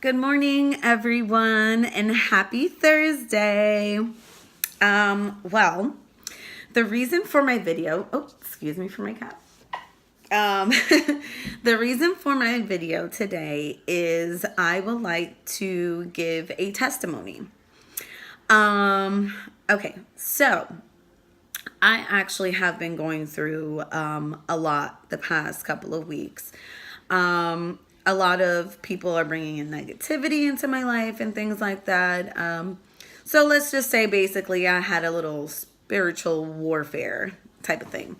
Good morning, everyone, and happy Thursday. Well, the reason for my video, excuse me for my cat. Um, the reason for my video today is I would like to give a testimony. Okay, so I actually have been going through a lot the past couple of weeks. A lot of people are bringing in negativity into my life and things like that. So let's just say basically I had a little spiritual warfare type of thing.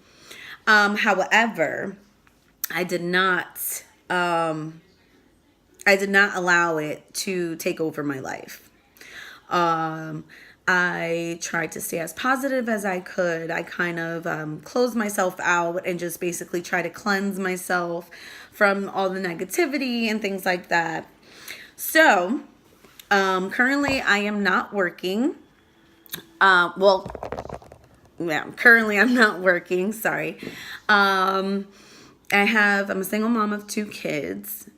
However, I did not allow it to take over my life. I tried to stay as positive as I could. I kind of closed myself out and just basically try to cleanse myself from all the negativity and things like that. So, currently I am not working. Currently I'm not working. Sorry. I'm a single mom of 2 kids.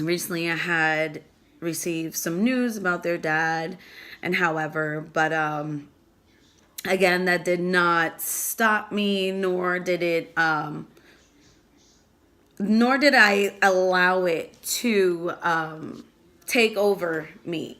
Recently I had received some news about their dad and but again, that did not stop me, nor did I allow it to take over me,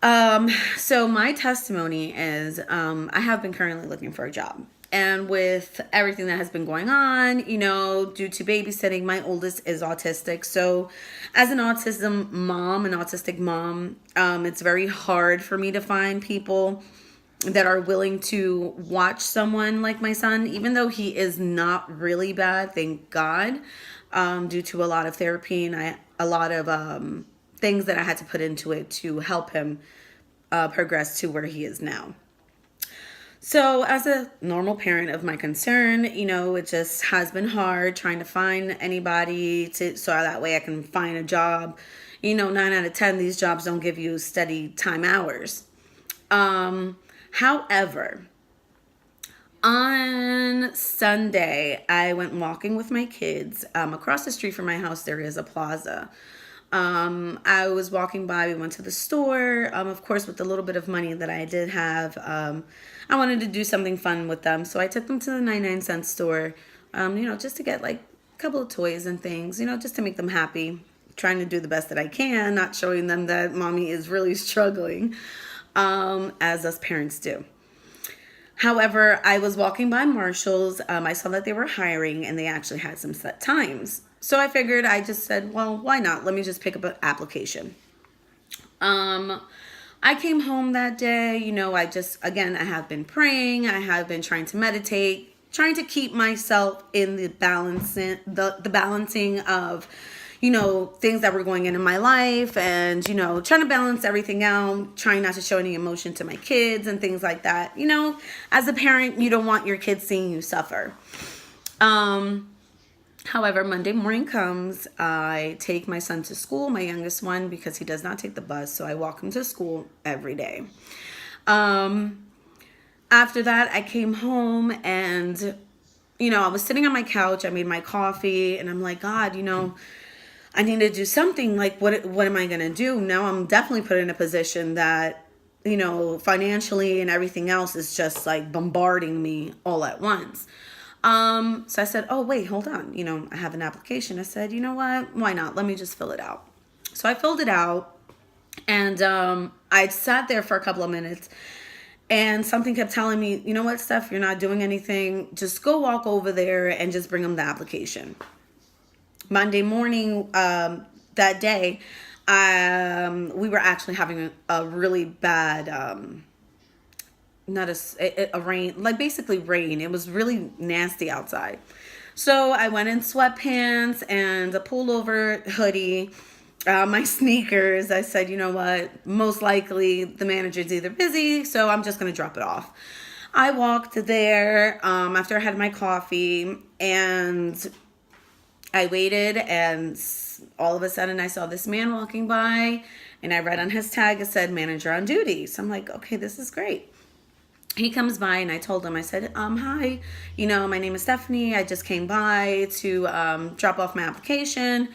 So my testimony is I have been currently looking for a job. And with everything that has been going on, due to babysitting, my oldest is autistic. So as an autistic mom, it's very hard for me to find people that are willing to watch someone like my son, even though he is not really bad, thank God, due to a lot of therapy and a lot of things that I had to put into it to help him progress to where he is now. So as a normal parent of my concern, it just has been hard trying to find anybody so that way I can find a job. 9 out of 10, these jobs don't give you steady time hours. However, on Sunday, I went walking with my kids. Across the street from my house, there is a plaza. I was walking by, we went to the store. Of course, with the little bit of money that I did have, I wanted to do something fun with them. So I took them to the 99-cent store, just to get like a couple of toys and things, just to make them happy. Trying to do the best that I can, not showing them that mommy is really struggling, as us parents do. However, I was walking by Marshall's. I saw that they were hiring and they actually had some set times. So I figured, I just said, well, why not? Let me just pick up an application. I came home that day, I have been praying. I have been trying to meditate, trying to keep myself in the balancing of, things that were going in my life and, trying to balance everything out, trying not to show any emotion to my kids and things like that. As a parent, you don't want your kids seeing you suffer. However, Monday morning comes, I take my son to school, my youngest one, because he does not take the bus. So I walk him to school every day. After that, I came home and, I was sitting on my couch. I made my coffee and I'm like, God, I need to do something. Like, what am I going to do? Now I'm definitely put in a position that, financially and everything else is just like bombarding me all at once. So I said, oh, wait, hold on. I have an application. I said, you know what? Why not? Let me just fill it out. So I filled it out and, I sat there for a couple of minutes and something kept telling me, you know what, Steph, you're not doing anything. Just go walk over there and just bring them the application. Monday morning, that day, we were actually having a really bad, a rain, like basically rain. It was really nasty outside. So I went in sweatpants and a pullover hoodie, my sneakers. I said, you know what, most likely the manager's either busy, so I'm just going to drop it off. I walked there after I had my coffee and I waited and all of a sudden I saw this man walking by and I read on his tag, it said manager on duty. So I'm like, okay, this is great. He comes by and I told him, I said, hi, my name is Stephanie. I just came by to drop off my application.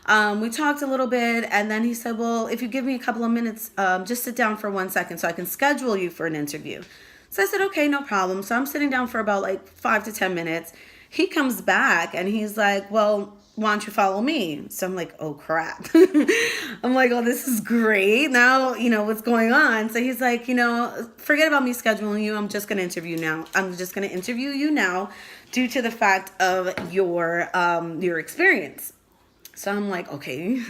We talked a little bit, and then he said, well, if you give me a couple of minutes, just sit down for 1 second so I can schedule you for an interview. So I said, okay, no problem. So I'm sitting down for about like 5 to 10 minutes. He comes back and he's like, well, why don't you follow me? So I'm like, oh crap. I'm like, oh, this is great. Now, what's going on? So he's like, forget about me scheduling you. I'm just going to interview now. I'm just going to interview you now due to the fact of your experience. So I'm like, okay,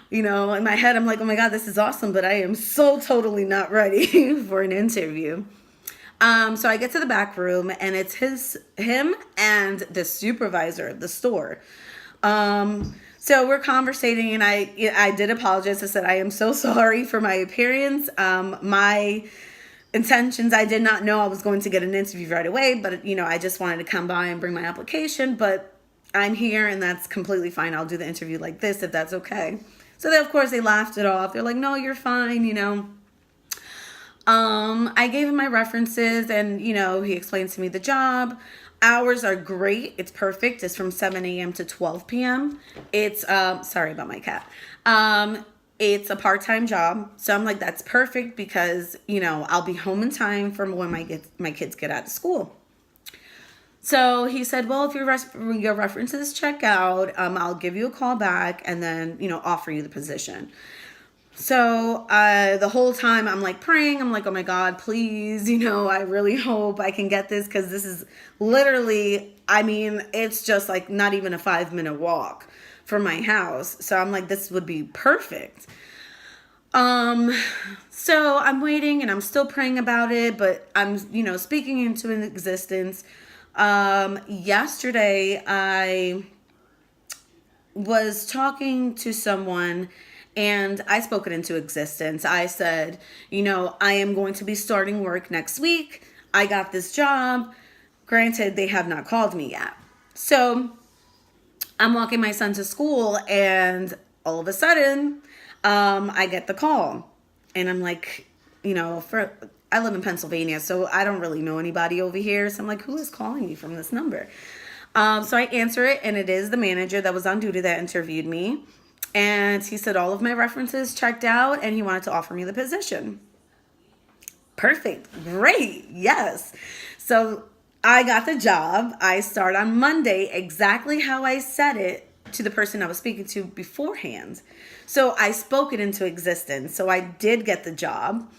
in my head, I'm like, oh my God, this is awesome. But I am so totally not ready for an interview. So I get to the back room and it's him and the supervisor of the store. So we're conversating and I did apologize. I said, I am so sorry for my appearance. My intentions, I did not know I was going to get an interview right away, but I just wanted to come by and bring my application, but I'm here and that's completely fine. I'll do the interview like this if that's okay. So they, of course, they laughed it off. They're like, no, you're fine, I gave him my references and, he explained to me the job. Hours are great. It's perfect. It's from 7 a.m. to 12 p.m. It's, sorry about my cat. It's a part-time job. So I'm like, that's perfect because, I'll be home in time for when my kids get out of school. So he said, well, if your references check out, I'll give you a call back and then, offer you the position. So the whole time I'm like praying. I'm like, oh my God, please, I really hope I can get this because this is literally, it's just like not even a 5-minute walk from my house. So I'm like, this would be perfect. So I'm waiting and I'm still praying about it, but I'm, speaking into an existence. Yesterday I was talking to someone and I spoke it into existence. I said, I am going to be starting work next week. I got this job. Granted, they have not called me yet. So I'm walking my son to school and all of a sudden, I get the call and I'm like, I live in Pennsylvania, so I don't really know anybody over here. So I'm like, who is calling me from this number? So I answer it and it is the manager that was on duty that interviewed me. And he said all of my references checked out and he wanted to offer me the position. Perfect. Great. Yes. So I got the job. I start on Monday exactly how I said it to the person I was speaking to beforehand. So I spoke it into existence. So I did get the job.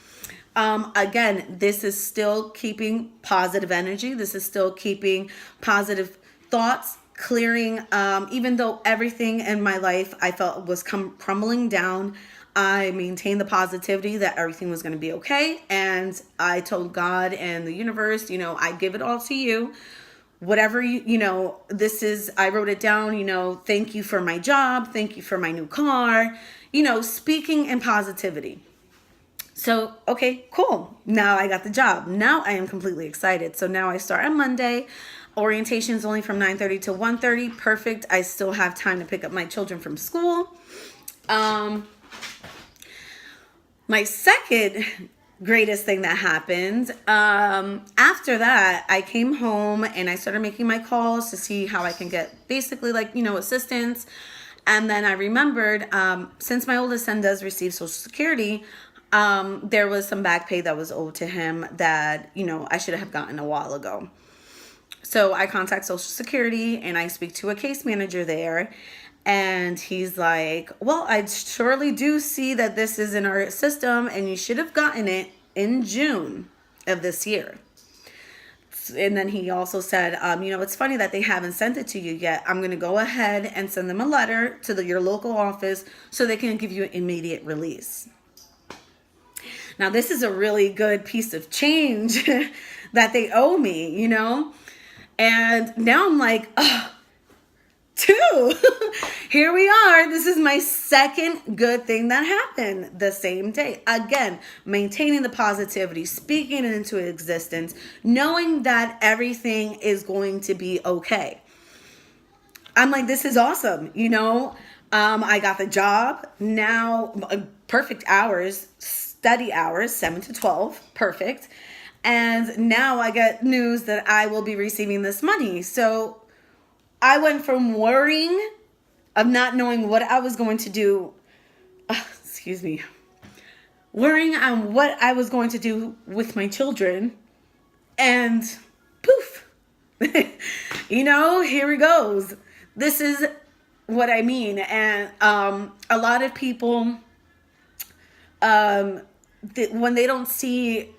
Again, this is still keeping positive energy. This is still keeping positive thoughts, clearing, even though everything in my life I felt was crumbling down, I maintained the positivity that everything was going to be okay. And I told God and the universe, I give it all to you. Whatever this is, I wrote it down, thank you for my job. Thank you for my new car, speaking in positivity. So, okay, cool. Now I got the job. Now I am completely excited. So now I start on Monday. Orientation is only from 9:30 to 1:30. Perfect. I still have time to pick up my children from school. My second greatest thing that happened, after that, I came home and I started making my calls to see how I can get basically assistance. And then I remembered, since my oldest son does receive Social Security, there was some back pay that was owed to him that, I should have gotten a while ago. So I contact Social Security and I speak to a case manager there. And he's like, well, I surely do see that this is in our system and you should have gotten it in June of this year. And then he also said, it's funny that they haven't sent it to you yet. I'm going to go ahead and send them a letter to your local office so they can give you immediate release. Now, this is a really good piece of change that they owe me, And now I'm like, oh, 2. Here we are. This is my second good thing that happened the same day. Again, maintaining the positivity, speaking it into existence, knowing that everything is going to be okay. I'm like, this is awesome. I got the job. Now, perfect hours, study hours, 7 to 12. Perfect. And now I get news that I will be receiving this money. So I went from worrying of not knowing what I was going to do. Excuse me. Worrying on what I was going to do with my children. And poof. Here it goes. This is what I mean. And a lot of people, when they don't see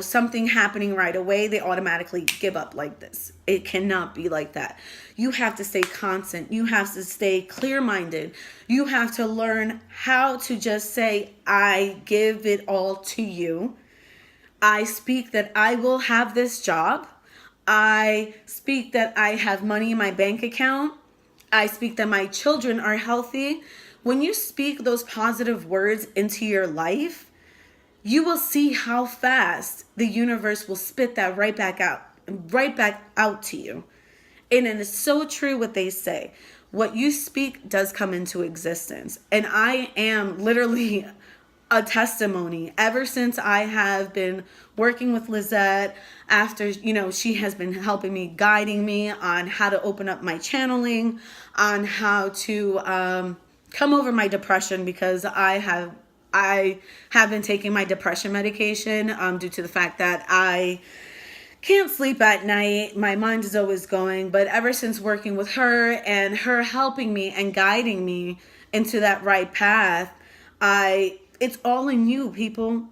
something happening right away, they automatically give up like this. It cannot be like that. You have to stay constant. You have to stay clear-minded. You have to learn how to just say, I give it all to you. I speak that I will have this job. I speak that I have money in my bank account. I speak that my children are healthy. When you speak those positive words into your life, you will see how fast the universe will spit that right back out to you. And it is so true what they say. What you speak does come into existence. And I am literally a testimony. Ever since I have been working with Lizette, after, she has been helping me, guiding me on how to open up my channeling, on how to come over my depression, because I have been taking my depression medication due to the fact that I can't sleep at night. My mind is always going. But ever since working with her and her helping me and guiding me into that right path, it's all in you, people.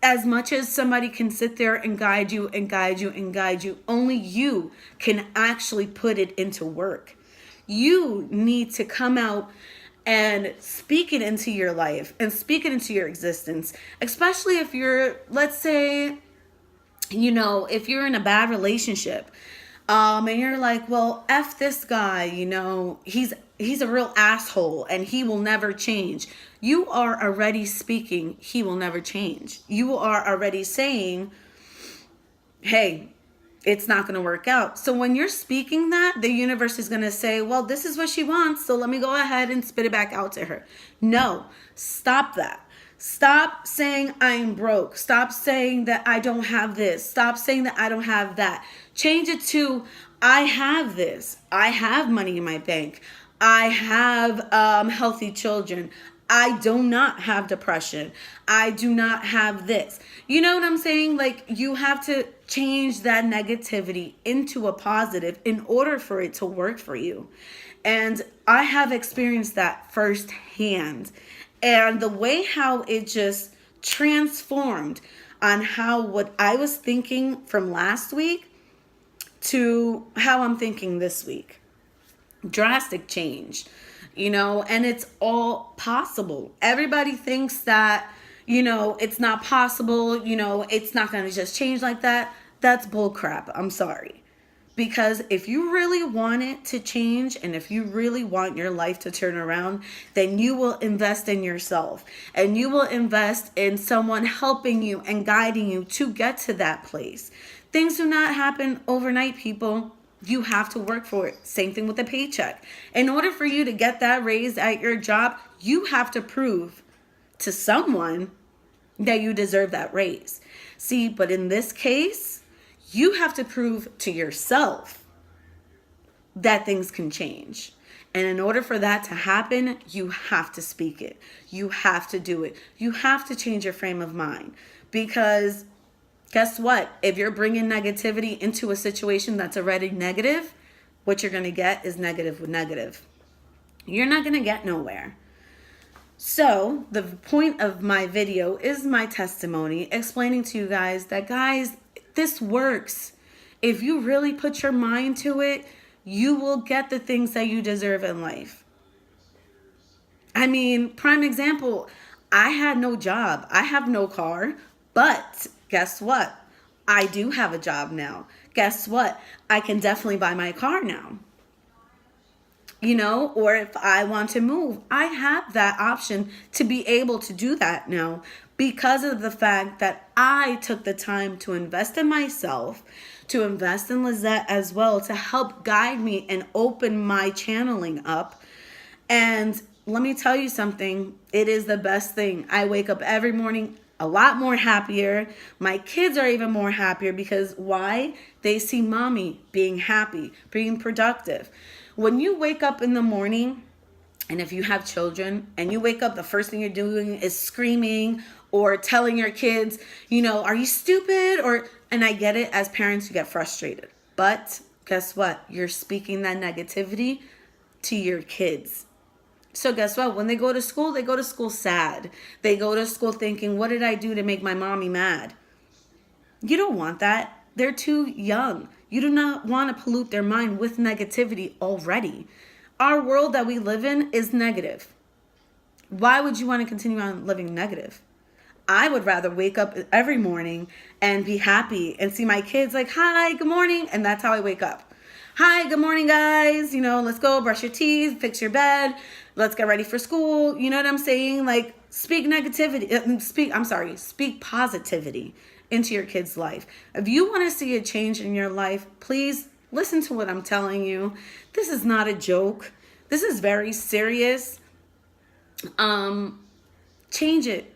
As much as somebody can sit there and guide you and guide you and guide you, only you can actually put it into work. You need to come out and speak it into your life and speak it into your existence, especially if you're, let's say, if you're in a bad relationship, and you're like, well, F this guy, he's a real asshole and he will never change. You are already speaking, he will never change. You are already saying, hey, it's not going to work out. So when you're speaking that, the universe is going to say, well, this is what she wants, so let me go ahead and spit it back out to her. No, stop that. Stop saying I'm broke. Stop saying that I don't have this. Stop saying that I don't have that. Change it to, I have this. I have money in my bank. I have healthy children. I do not have depression. I do not have this. You know what I'm saying? Like, you have to change that negativity into a positive in order for it to work for you. And I have experienced that firsthand. And the way how it just transformed on how what I was thinking from last week to how I'm thinking this week. Drastic change, and it's all possible. Everybody thinks that, it's not possible, it's not going to just change like that. That's bullcrap. I'm sorry. Because if you really want it to change and if you really want your life to turn around, then you will invest in yourself and you will invest in someone helping you and guiding you to get to that place. Things do not happen overnight, people. You have to work for it. Same thing with a paycheck. In order for you to get that raise at your job, you have to prove to someone that you deserve that raise. See, but in this case, you have to prove to yourself that things can change. And in order for that to happen, you have to speak it. You have to do it. You have to change your frame of mind. Because guess what? If you're bringing negativity into a situation that's already negative, what you're going to get is negative with negative. You're not going to get nowhere. So the point of my video is my testimony, explaining to you guys that, guys, this works. If you really put your mind to it, you will get the things that you deserve in life. I mean, prime example, I had no job. I have no car, but guess what? I do have a job now. Guess what? I can definitely buy my car now. Or if I want to move, I have that option to be able to do that now because of the fact that I took the time to invest in myself, to invest in Lizette as well, to help guide me and open my channeling up. And let me tell you something, it is the best thing. I wake up every morning a lot more happier. My kids are even more happier because why? They see mommy being happy, being productive. When you wake up in the morning, and if you have children and you wake up, the first thing you're doing is screaming or telling your kids, are you stupid? And I get it, as parents, you get frustrated. But guess what? You're speaking that negativity to your kids. So guess what? When they go to school, they go to school sad. They go to school thinking, what did I do to make my mommy mad? You don't want that. They're too young. You do not want to pollute their mind with negativity already. Our world that we live in is negative. Why would you want to continue on living negative? I would rather wake up every morning and be happy and see my kids like, hi, good morning. And that's how I wake up. Hi, good morning, guys. Let's go brush your teeth, fix your bed. Let's get ready for school. You know what I'm saying? Like, speak positivity into your kid's life. If you want to see a change in your life, please listen to what I'm telling you. This is not a joke. This is very serious. Change it.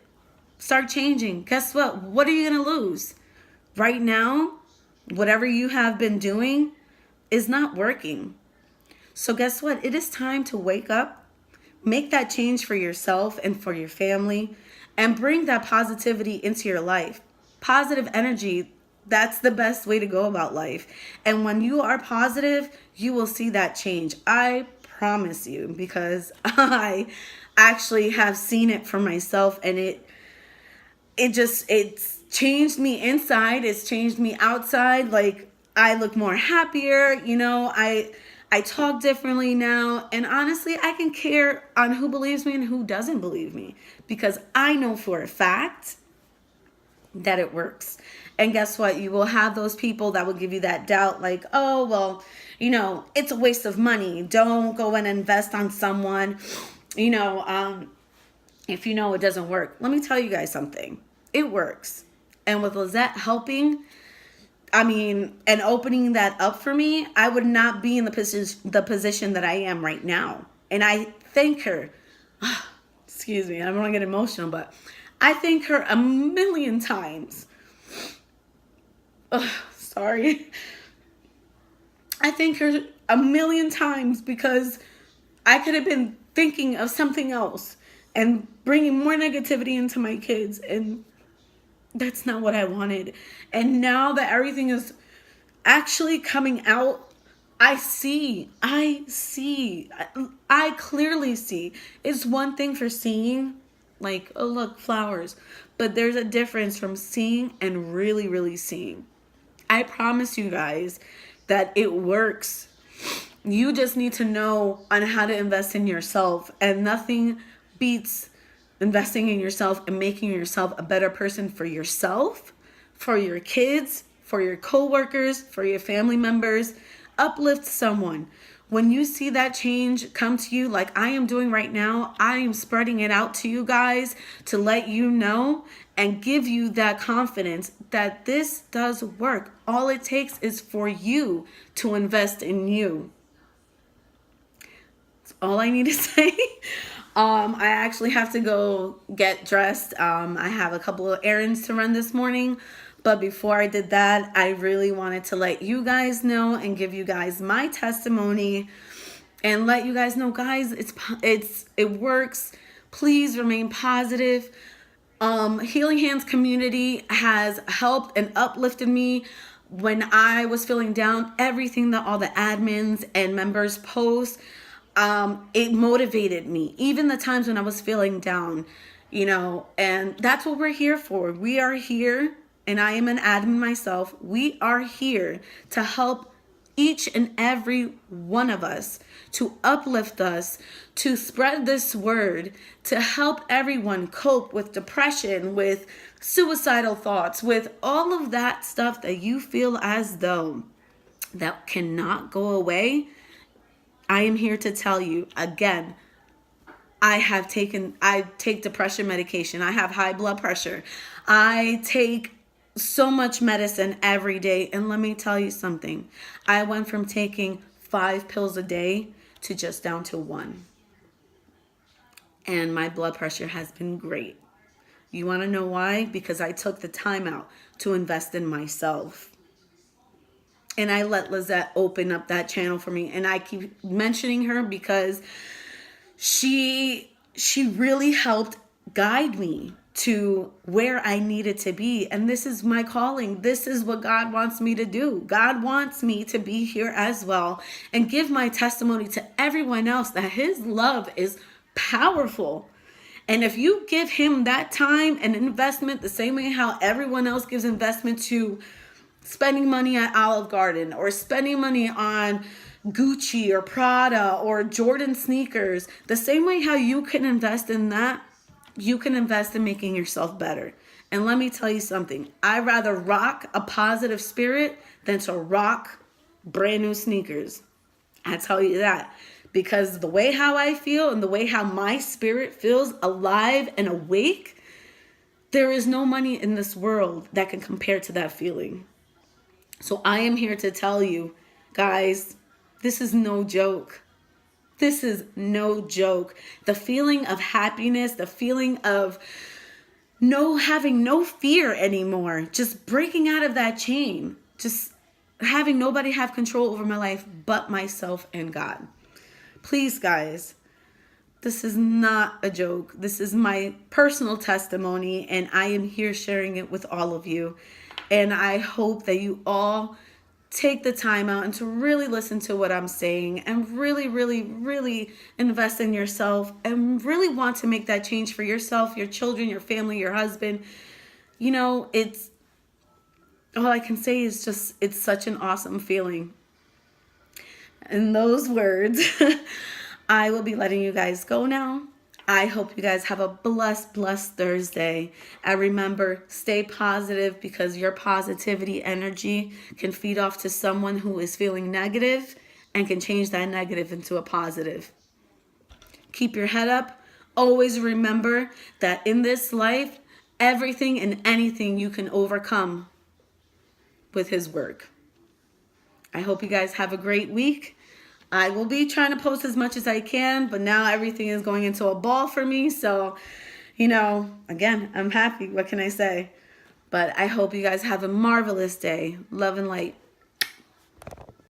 Start changing. Guess what? What are you going to lose? Right now, whatever you have been doing is not working. So guess what? It is time to wake up, make that change for yourself and for your family, and bring that positivity into your life. Positive energy, that's the best way to go about life. And when you are positive, you will see that change. I promise you, because I actually have seen it for myself, and it's changed me inside. It's changed me outside. Like, I look more happier. I talk differently now. And honestly, I can care on who believes me and who doesn't believe me, because I know for a fact that it works. And guess what? You will have those people that will give you that doubt, like, oh, well, it's a waste of money. Don't go and invest on someone, if it doesn't work. Let me tell you guys something. It works. And with Lizette helping, and opening that up for me, I would not be in the position that I am right now. And I thank her. Excuse me, I don't want to get emotional, but I thank her a million times. Sorry. I thank her a million times, because I could have been thinking of something else and bringing more negativity into my kids, and that's not what I wanted. And now that everything is actually coming out, I clearly see. It's one thing for seeing, like, oh, look, flowers. But there's a difference from seeing and really, really seeing. I promise you guys that it works. You just need to know on how to invest in yourself, and nothing beats investing in yourself and making yourself a better person for yourself, for your kids, for your coworkers, for your family members. Uplift someone. When you see that change come to you, like I am doing right now, I am spreading it out to you guys to let you know and give you that confidence that this does work. All it takes is for you to invest in you. That's all I need to say. I actually have to go get dressed. I have a couple of errands to run this morning. But before I did that, I really wanted to let you guys know and give you guys my testimony and let you guys know, guys, it works. Please remain positive. Healing Hands community has helped and uplifted me when I was feeling down. Everything that all the admins and members post, it motivated me. Even the times when I was feeling down, and that's what we're here for. We are here. And I am an admin myself. We are here to help each and every one of us, to uplift us, to spread this word, to help everyone cope with depression, with suicidal thoughts, with all of that stuff that you feel as though that cannot go away. I am here to tell you again, I take depression medication. I have high blood pressure. I take so much medicine every day. And let me tell you something. I went from taking 5 pills a day to just down to 1. And my blood pressure has been great. You want to know why? Because I took the time out to invest in myself. And I let Lizette open up that channel for me. And I keep mentioning her because she really helped guide me to where I needed to be. And this is my calling. This is what God wants me to do. God wants me to be here as well and give my testimony to everyone else that his love is powerful. And if you give him that time and investment the same way how everyone else gives investment to spending money at Olive Garden or spending money on Gucci or Prada or Jordan sneakers, the same way how you can invest in that, you can invest in making yourself better. And let me tell you something. I'd rather rock a positive spirit than to rock brand new sneakers. I tell you that. Because the way how I feel and the way how my spirit feels alive and awake, there is no money in this world that can compare to that feeling. So I am here to tell you, guys, this is no joke. This is no joke. The feeling of happiness, the feeling of having no fear anymore, just breaking out of that chain, just having nobody have control over my life but myself and God. Please, guys, this is not a joke. This is my personal testimony, and I am here sharing it with all of you. And I hope that you all take the time out and to really listen to what I'm saying and really, really, really invest in yourself and really want to make that change for yourself, your children, your family, your husband. You know, it's all I can say is just, it's such an awesome feeling. In those words, I will be letting you guys go now. I hope you guys have a blessed Thursday. And remember, stay positive because your positivity energy can feed off to someone who is feeling negative and can change that negative into a positive. Keep your head up. Always remember that in this life, everything and anything you can overcome with his work. I hope you guys have a great week. I will be trying to post as much as I can, but now everything is going into a ball for me. So, again, I'm happy. What can I say? But I hope you guys have a marvelous day. Love and light.